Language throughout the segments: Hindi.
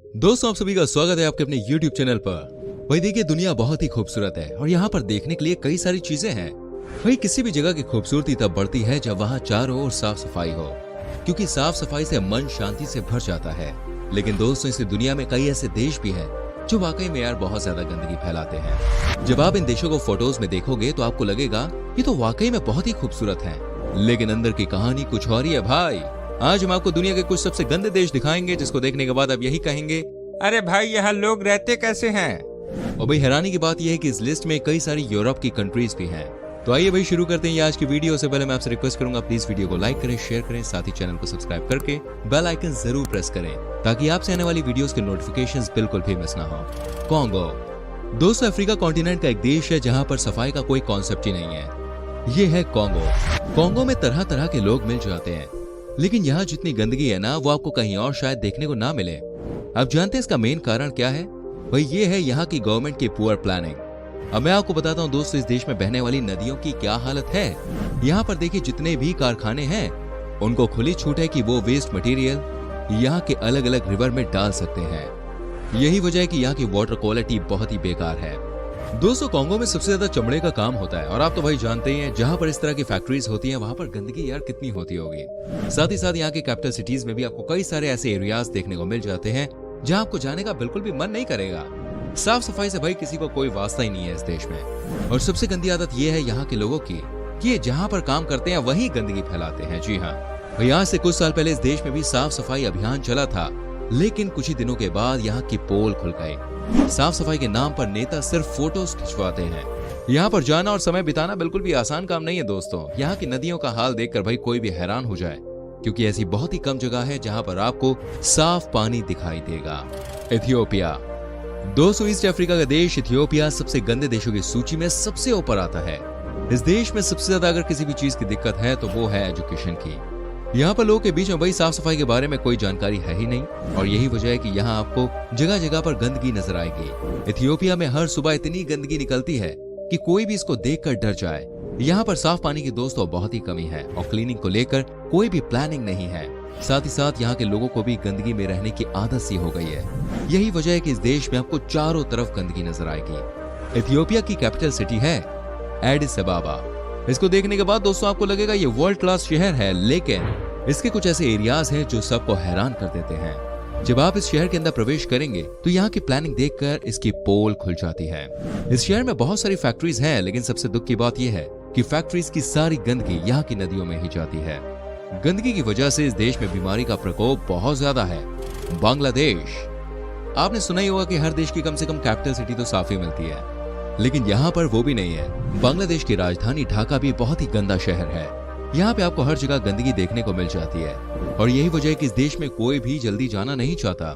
दोस्तों, आप सभी का स्वागत है आपके अपने YouTube चैनल पर। भाई देखिए, दुनिया बहुत ही खूबसूरत है और यहाँ पर देखने के लिए कई सारी चीजें हैं। भाई किसी भी जगह की खूबसूरती तब बढ़ती है जब वहाँ चारों ओर साफ सफाई हो, क्योंकि साफ सफाई से मन शांति से भर जाता है। लेकिन दोस्तों, इस दुनिया में कई ऐसे देश भी हैं जो वाकई में यार बहुत ज्यादा गंदगी फैलाते हैं। जब आप इन देशों को फोटोज में देखोगे तो आपको लगेगा ये तो वाकई में बहुत ही खूबसूरत है, लेकिन अंदर की कहानी कुछ और ही है। भाई आज हम आपको दुनिया के कुछ सबसे गंदे देश दिखाएंगे, जिसको देखने के बाद आप यही कहेंगे, अरे भाई यहाँ लोग रहते कैसे हैं। और भाई हैरानी की बात यह है कि इस लिस्ट में कई सारी यूरोप की कंट्रीज भी हैं। तो आइए भाई शुरू करते हैं ये आज की वीडियो। से पहले मैं आपसे रिक्वेस्ट करूंगा, प्लीज वीडियो को लाइक करें, शेयर करें, साथ ही चैनल को सब्सक्राइब करके बेल आइकन जरूर प्रेस करें ताकि आपसे आने वाली वीडियोस के नोटिफिकेशंस बिल्कुल भी मिस ना हो। कॉन्गो दोस्तों अफ्रीका कॉन्टिनेंट का एक देश है जहाँ पर सफाई का कोई कॉन्सेप्ट ही नहीं है। ये है कॉन्गो। कॉन्गो में तरह तरह के लोग मिल जाते हैं, लेकिन यहाँ जितनी गंदगी है ना, वो आपको कहीं और शायद देखने को ना मिले। आप जानते हैं इसका मेन कारण क्या है? भाई ये है यहाँ की गवर्नमेंट की पुअर प्लानिंग। अब मैं आपको बताता हूँ दोस्तों, इस देश में बहने वाली नदियों की क्या हालत है। यहाँ पर देखिए, जितने भी कारखाने हैं उनको खुली छूट है कि वो वेस्ट मटेरियल यहाँ के अलग अलग रिवर में डाल सकते हैं। यही वजह है कि यहाँ की वाटर क्वालिटी बहुत ही बेकार है। दोस्तों कॉन्गो में सबसे ज्यादा चमड़े का काम होता है और आप तो भाई जानते ही हैं, जहाँ पर इस तरह की फैक्ट्रीज होती हैं वहां पर गंदगी यार कितनी होती होगी। साथ ही साथ यहाँ के कैपिटल सिटीज में भी आपको कई सारे ऐसे एरियाज देखने को मिल जाते हैं जहाँ आपको जाने का बिल्कुल भी मन नहीं करेगा। साफ सफाई से भाई किसी को कोई वास्ता ही नहीं है इस देश में। और सबसे गंदी आदत यह है यहाँ के लोगों की कि ये जहाँ पर काम करते हैं वहीं गंदगी फैलाते हैं। जी हाँ भाई, आज से कुछ साल पहले इस देश में भी साफ सफाई अभियान चला था, लेकिन कुछ ही दिनों के बाद यहाँ की पोल खुल गई। साफ सफाई के नाम पर नेता सिर्फ फोटोज खिंचवाते हैं। यहाँ पर जाना और समय बिताना बिल्कुल भी आसान काम नहीं है दोस्तों। यहाँ की नदियों का हाल देखकर भाई कोई भी हैरान हो जाए, क्योंकि ऐसी बहुत ही कम जगह है जहाँ पर आपको साफ पानी दिखाई देगा। इथियोपिया दोस्तों ईस्ट अफ्रीका का देश इथियोपिया सबसे गंदे देशों की सूची में सबसे ऊपर आता है। इस देश में सबसे ज्यादा अगर किसी भी चीज की दिक्कत है तो वो है एजुकेशन की। यहाँ पर लोगों के बीच में भाई साफ सफाई के बारे में कोई जानकारी है ही नहीं, और यही वजह है कि यहाँ आपको जगह जगह पर गंदगी नजर आएगी। इथियोपिया में हर सुबह इतनी गंदगी निकलती है कि कोई भी इसको देखकर डर जाए। यहाँ पर साफ पानी की दोस्तों बहुत ही कमी है और क्लीनिंग को लेकर कोई भी प्लानिंग नहीं है। साथ ही साथ यहाँ के लोगों को भी गंदगी में रहने की आदत सी हो गई है। यही वजह है कि इस देश में आपको चारों तरफ गंदगी नजर आएगी। इथियोपिया की कैपिटल सिटी है एडिस अबाबा। इसको देखने के बाद दोस्तों आपको लगेगा ये वर्ल्ड क्लास शहर है, लेकिन इसके कुछ ऐसे एरियाज हैं जो सबको हैरान कर देते हैं। जब आप इस शहर के अंदर प्रवेश करेंगे तो यहाँ की प्लानिंग देखकर इसकी पोल खुल जाती है। इस शहर में बहुत सारी फैक्ट्रीज हैं, लेकिन सबसे दुख की बात यह है कि फैक्ट्रीज की सारी गंदगी यहाँ की नदियों में ही जाती है। गंदगी की वजह से इस देश में बीमारी का प्रकोप बहुत ज्यादा है। बांग्लादेश आपने सुना ही होगा कि हर देश की कम से कम कैपिटल सिटी तो साफ ही मिलती है, लेकिन यहाँ पर वो भी नहीं है। बांग्लादेश की राजधानी ढाका भी बहुत ही गंदा शहर है। यहाँ पे आपको हर जगह गंदगी देखने को मिल जाती है, और यही वजह है कि इस देश में कोई भी जल्दी जाना नहीं चाहता।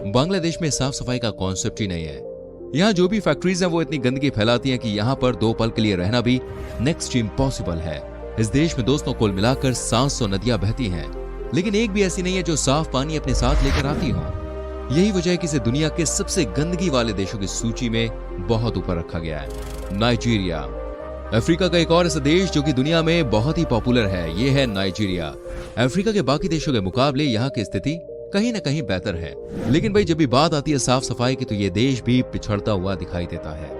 बांग्लादेश में साफ सफाई का कॉन्सेप्ट ही नहीं है। यहाँ जो भी फैक्ट्रीज हैं वो इतनी गंदगी फैलाती हैं कि यहाँ पर 2 पल के लिए रहना भी नेक्स्ट इम्पॉसिबल है। इस देश में दोस्तों कुल मिलाकर 700 नदियां बहती हैं, लेकिन एक भी ऐसी नहीं है जो साफ पानी अपने साथ लेकर आती हो। यही वजह है कि इसे दुनिया के सबसे गंदगी वाले देशों की सूची में बहुत ऊपर रखा गया है। नाइजीरिया अफ्रीका का एक और ऐसा देश जो कि दुनिया में बहुत ही पॉपुलर है, ये है नाइजीरिया। अफ्रीका के बाकी देशों के मुकाबले यहाँ की स्थिति कहीं न कहीं बेहतर है, लेकिन भाई जब भी बात आती है साफ सफाई की तो ये देश भी पिछड़ता हुआ दिखाई देता है।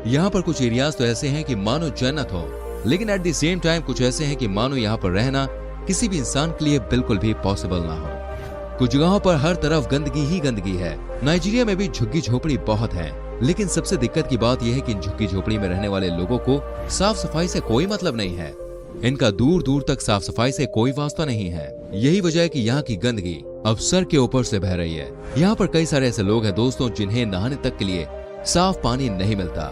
यहाँ पर कुछ एरियाज तो ऐसे हैं कि मानो जन्नत हो, लेकिन एट द सेम टाइम कुछ ऐसे हैं कि मानो यहाँ पर रहना किसी भी इंसान के लिए बिल्कुल भी पॉसिबल ना हो। कुछ जगहों पर हर तरफ गंदगी ही गंदगी है। नाइजीरिया में भी झुग्गी झोपड़ी बहुत हैं, लेकिन सबसे दिक्कत की बात यह है कि इन झुग्गी झोपड़ी में रहने वाले लोगों को साफ सफाई से कोई मतलब नहीं है। इनका दूर दूर तक साफ सफाई से कोई वास्ता नहीं है। यही वजह है कि यहाँ की गंदगी अब सर के ऊपर से बह रही है। यहाँ पर कई सारे ऐसे लोग हैं दोस्तों जिन्हें नहाने तक के लिए साफ पानी नहीं मिलता।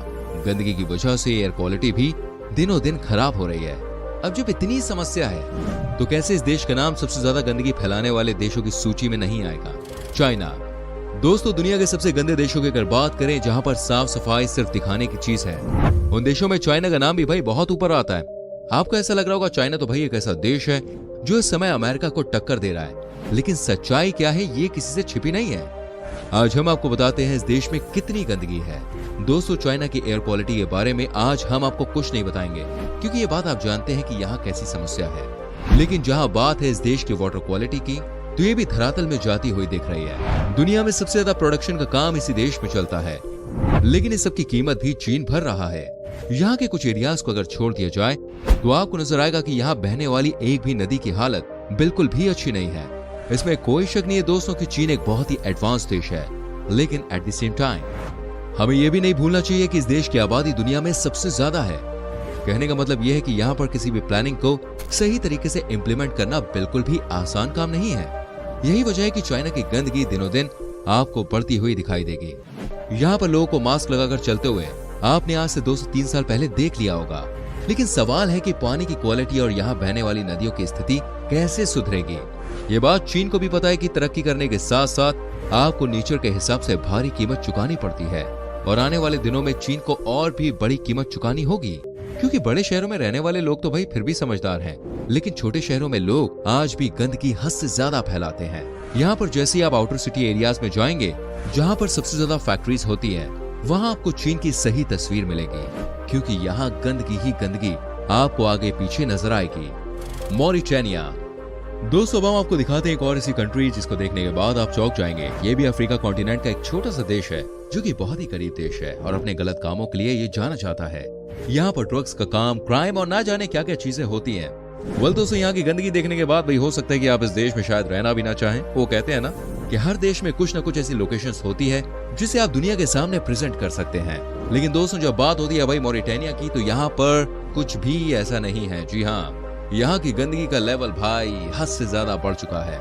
गंदगी की वजह से एयर क्वालिटी भी दिनों दिन खराब हो रही है। अब जब इतनी समस्या है तो कैसे इस देश का नाम सबसे ज्यादा गंदगी फैलाने वाले देशों की सूची में नहीं आएगा? चाइना दोस्तों दुनिया के सबसे गंदे देशों की अगर बात करें जहां पर साफ सफाई सिर्फ दिखाने की चीज है, उन देशों में चाइना का नाम भी भाई बहुत ऊपर आता है। आपको ऐसा लग रहा होगा चाइना तो भाई एक ऐसा देश है जो इस समय अमेरिका को टक्कर दे रहा है, लेकिन सच्चाई क्या है ये किसी से छिपी नहीं है। आज हम आपको बताते हैं इस देश में कितनी गंदगी है। दोस्तों चाइना की एयर क्वालिटी के बारे में आज हम आपको कुछ नहीं बताएंगे, क्योंकि ये बात आप जानते हैं कि यहाँ कैसी समस्या है। लेकिन जहाँ बात है इस देश की वाटर क्वालिटी की, तो ये भी धरातल में जाती हुई दिख रही है। दुनिया में सबसे ज्यादा प्रोडक्शन का काम इसी देश में चलता है, लेकिन इस सब की कीमत भी चीन भर रहा है। यहाँ के कुछ एरियाज को अगर छोड़ दिया जाए तो आपको नजर आएगा कि यहाँ बहने वाली एक भी नदी की हालत बिल्कुल भी अच्छी नहीं है। इसमें कोई शक नहीं है दोस्तों कि चीन एक बहुत ही एडवांस देश है, लेकिन एट द सेम टाइम हमें यह भी नहीं भूलना चाहिए कि इस देश की आबादी दुनिया में सबसे ज्यादा है। कहने का मतलब यह है कि यहाँ पर किसी भी प्लानिंग को सही तरीके से इम्प्लीमेंट करना बिल्कुल भी आसान काम नहीं है। यही वजह है कि चाइना की गंदगी दिनों दिन आपको बढ़ती हुई दिखाई देगी। यहाँ पर लोगों को मास्क लगाकर चलते हुए आपने आज से 2 से 3 साल पहले देख लिया होगा, लेकिन सवाल है कि पानी की क्वालिटी और यहाँ बहने वाली नदियों की स्थिति कैसे सुधरेगी। ये बात चीन को भी पता है कि तरक्की करने के साथ साथ आपको नेचर के हिसाब से भारी कीमत चुकानी पड़ती है, और आने वाले दिनों में चीन को और भी बड़ी कीमत चुकानी होगी, क्योंकि बड़े शहरों में रहने वाले लोग तो भाई फिर भी समझदार हैं, लेकिन छोटे शहरों में लोग आज भी गंदगी हद से ज्यादा फैलाते हैं। यहाँ पर जैसे ही आप आउटर सिटी एरियाज में जाएंगे जहाँ पर सबसे ज्यादा फैक्ट्रीज होती है, वहाँ आपको चीन की सही तस्वीर मिलेगी, क्योंकि यहाँ गंदगी ही गंदगी आपको आगे पीछे नजर आएगी। मॉरिटानिया दोस्तों, अब हम आपको दिखाते हैं एक और ऐसी कंट्री जिसको देखने के बाद आप चौंक जाएंगे। ये भी अफ्रीका कॉन्टिनेंट का एक छोटा सा देश है जो कि बहुत ही करीब देश है और अपने गलत कामों के लिए ये जाना जाता है। यहाँ पर ड्रग्स का काम, क्राइम और ना जाने क्या क्या चीजें होती हैं। वेल दोस्तों, यहाँ की गंदगी देखने के बाद भाई हो सकता है कि आप इस देश में शायद रहना भी ना चाहें। वो कहते हैं ना कि हर देश में कुछ ना कुछ ऐसी लोकेशंस होती है जिसे आप दुनिया के सामने प्रेजेंट कर सकते हैं, लेकिन दोस्तों जब बात होती है भाई मॉरिटानिया की, तो यहाँ पर कुछ भी ऐसा नहीं है। जी हाँ, यहाँ की गंदगी का लेवल भाई हद से ज्यादा बढ़ चुका है।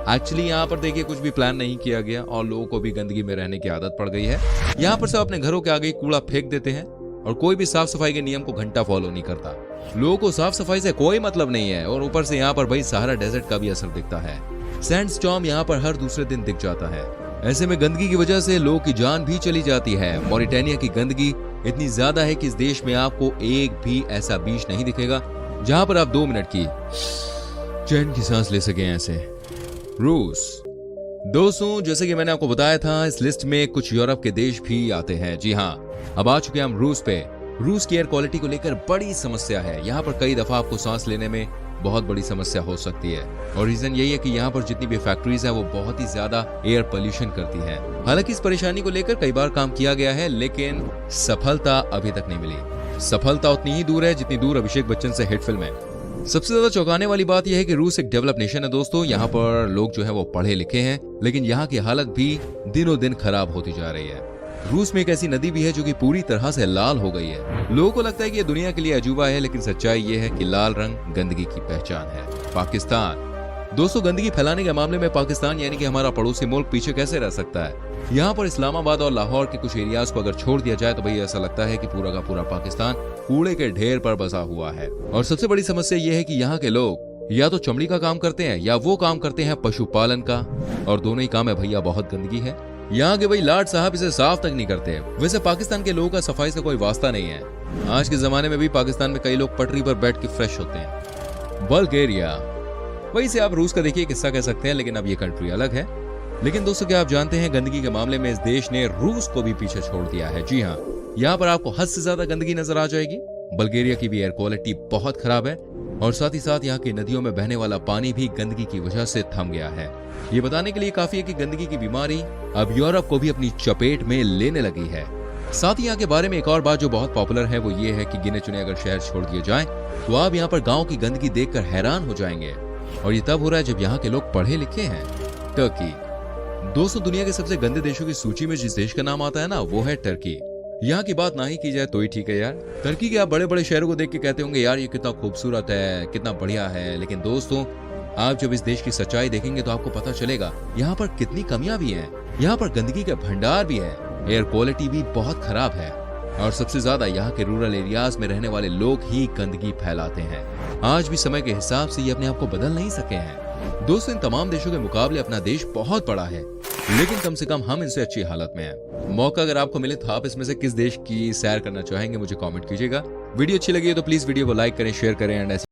एक्चुअली यहाँ पर देखिए कुछ भी प्लान नहीं किया गया और लोगों को भी गंदगी में रहने की आदत पड़ गई है। यहाँ पर सब अपने घरों के आगे कूड़ा फेंक देते हैं और कोई भी साफ सफाई के नियम को घंटा फॉलो नहीं करता। लोगों को साफ सफाई से कोई मतलब नहीं है, और ऊपर से यहाँ पर भाई सहारा डेजर्ट का भी असर दिखता है। सैंडस्टॉर्म यहाँ पर हर दूसरे दिन दिख जाता है। ऐसे में गंदगी की वजह से लोगों की जान भी चली जाती है। मॉरिटानिया की गंदगी इतनी ज्यादा है कि इस देश में आपको एक भी ऐसा बीच नहीं दिखेगा जहां पर आप 2 मिनट की चैन की सांस ले सकें। ऐसे रूस दोस्तों, जैसे कि मैंने आपको बताया था, इस लिस्ट में कुछ यूरोप के देश भी आते हैं। जी हाँ, अब आ चुके हैं हम रूस पे। रूस की एयर क्वालिटी को लेकर बड़ी समस्या है। यहाँ पर कई दफा आपको सांस लेने में बहुत बड़ी समस्या हो सकती है, और रीजन यही है कि यहाँ पर जितनी भी फैक्ट्रीज हैं वो बहुत ही ज्यादा एयर पोल्यूशन करती हैं। हालांकि इस परेशानी को लेकर कई बार काम किया गया है, लेकिन सफलता अभी तक नहीं मिली। सफलता उतनी ही दूर है जितनी दूर अभिषेक बच्चन से हिट फिल्म है। सबसे ज्यादा चौंकाने वाली बात यह है कि रूस एक डेवलप नेशन है दोस्तों। यहाँ पर लोग जो है वो पढ़े लिखे हैं, लेकिन यहाँ की हालत भी दिनों दिन खराब होती जा रही है। रूस में एक ऐसी नदी भी है जो कि पूरी तरह से लाल हो गई है। लोगों को लगता है कि ये दुनिया के लिए अजूबा है, लेकिन सच्चाई ये है कि लाल रंग गंदगी की पहचान है। पाकिस्तान दोस्तों, गंदगी फैलाने के मामले में पाकिस्तान यानी कि हमारा पड़ोसी मुल्क पीछे कैसे रह सकता है। यहाँ पर इस्लामाबाद और लाहौर के कुछ एरियाज को अगर छोड़ दिया जाए तो भाई ऐसा लगता है कि पूरा का पूरा पाकिस्तान कूड़े के ढेर पर बसा हुआ है। और सबसे बड़ी समस्या ये है कि यहाँ के लोग या तो चमड़ी का काम करते हैं या वो काम करते हैं पशुपालन का, और दोनों ही काम है भैया बहुत गंदगी है। यहाँ के भाई लाट साहब इसे साफ तक नहीं करते। वैसे पाकिस्तान के लोगों का सफाई से कोई वास्ता नहीं है। आज के जमाने में भी पाकिस्तान में कई लोग पटरी पर बैठ के फ्रेश होते हैं। बल्गेरिया, वही से आप रूस का देखिए किस्सा कह सकते हैं, लेकिन अब ये कंट्री अलग है। लेकिन दोस्तों क्या आप जानते हैं, गंदगी के मामले में इस देश ने रूस को भी पीछे छोड़ दिया है। जी हाँ, यहाँ पर आपको हद से ज्यादा गंदगी नजर आ जाएगी। बल्गेरिया की भी एयर क्वालिटी बहुत खराब है, और साथ ही साथ यहाँ की नदियों में बहने वाला पानी भी गंदगी की वजह से थम गया है। ये बताने के लिए काफी है कि गंदगी की बीमारी अब यूरोप को भी अपनी चपेट में लेने लगी है। साथ ही यहाँ के बारे में एक और बात जो बहुत पॉपुलर है वो ये है कि गिने चुने अगर शहर छोड़ दिए जाएं तो आप यहाँ पर गाँव की गंदगी देखकर हैरान हो जाएंगे, और ये तब हो रहा है जब यहाँ के लोग पढ़े लिखे हैं। टर्की दोस्तों, दुनिया के सबसे गंदे देशों की सूची में जिस देश का नाम आता है ना, वो है टर्की। यहाँ की बात ना ही की जाए तो ही ठीक है यार। टर्की के आप बड़े बड़े शहरों को देख के कहते होंगे यार ये कितना खूबसूरत है, कितना बढ़िया है, लेकिन दोस्तों आप जब इस देश की सच्चाई देखेंगे तो आपको पता चलेगा यहाँ पर कितनी कमियां भी हैं। यहाँ पर गंदगी के भंडार भी है, एयर क्वालिटी भी बहुत खराब है, और सबसे ज्यादा यहाँ के रूरल एरियाज में रहने वाले लोग ही गंदगी फैलाते हैं। आज भी समय के हिसाब से ये अपने आप को बदल नहीं सके हैं। दोस्तों, इन तमाम देशों के मुकाबले अपना देश बहुत बड़ा है, लेकिन कम से कम हम इनसे अच्छी हालत में हैं। मौका अगर आपको मिले तो आप इसमें से किस देश की सैर करना चाहेंगे मुझे कमेंट कीजिएगा। वीडियो अच्छी लगी है तो प्लीज वीडियो को लाइक करें, शेयर करें एंड